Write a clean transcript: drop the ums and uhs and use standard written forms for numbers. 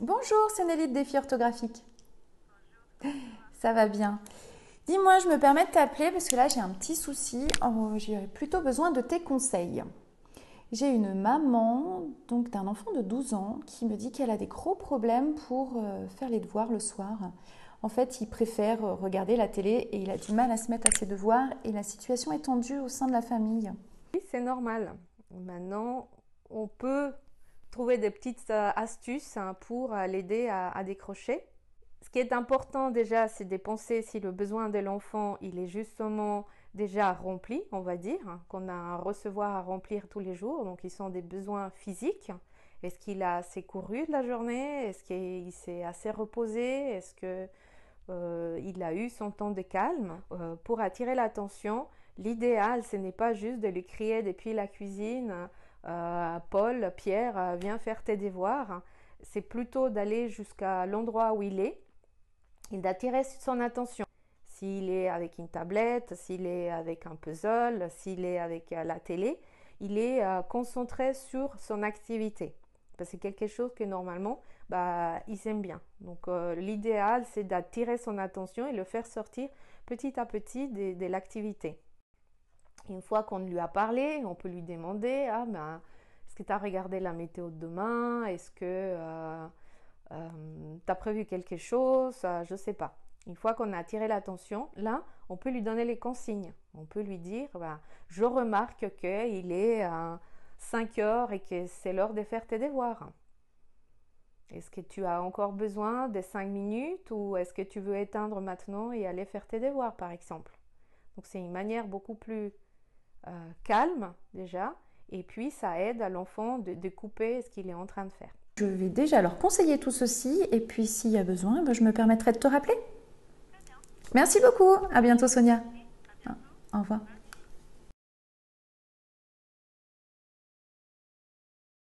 Bonjour, c'est Nelly de Défi Orthographique. Ça va bien. Dis-moi, je me permets de t'appeler parce que là j'ai un petit souci. J'ai plutôt besoin de tes conseils. J'ai une maman donc d'un enfant de 12 ans qui me dit qu'elle a des gros problèmes pour faire les devoirs le soir. En fait, il préfère regarder la télé et il a du mal à se mettre à ses devoirs et la situation est tendue au sein de la famille. Oui, c'est normal. Maintenant, on peut trouver des petites astuces pour l'aider à décrocher. Ce qui est important déjà, c'est de penser si le besoin de l'enfant, il est justement déjà rempli, on va dire, hein, qu'on a un recevoir à remplir tous les jours. Donc, ils sont des besoins physiques. Est-ce qu'il a assez couru de la journée? Est-ce qu'il s'est assez reposé? Est-ce que il a eu son temps de calme pour attirer l'attention. L'idéal, ce n'est pas juste de lui crier depuis la cuisine, Paul, Pierre, viens faire tes devoirs. C'est plutôt d'aller jusqu'à l'endroit où il est et d'attirer son attention. S'il est avec une tablette, s'il est avec un puzzle, s'il est avec la télé, il est concentré sur son activité. Parce que c'est quelque chose que normalement, il aime bien. Donc l'idéal, c'est d'attirer son attention et le faire sortir petit à petit de l'activité. Une fois qu'on lui a parlé, on peut lui demander, est-ce que tu as regardé la météo de demain? Est-ce que tu as prévu quelque chose? Je ne sais pas. Une fois qu'on a attiré l'attention, là, on peut lui donner les consignes. On peut lui dire, je remarque qu'il est 5 heures et que c'est l'heure de faire tes devoirs. Est-ce que tu as encore besoin de 5 minutes ou est-ce que tu veux éteindre maintenant et aller faire tes devoirs, par exemple? Donc, c'est une manière beaucoup plus calme déjà. Et puis, ça aide à l'enfant de couper ce qu'il est en train de faire. Je vais déjà leur conseiller tout ceci et puis s'il y a besoin, je me permettrai de te rappeler. Merci beaucoup. À bientôt Sonia. Au revoir.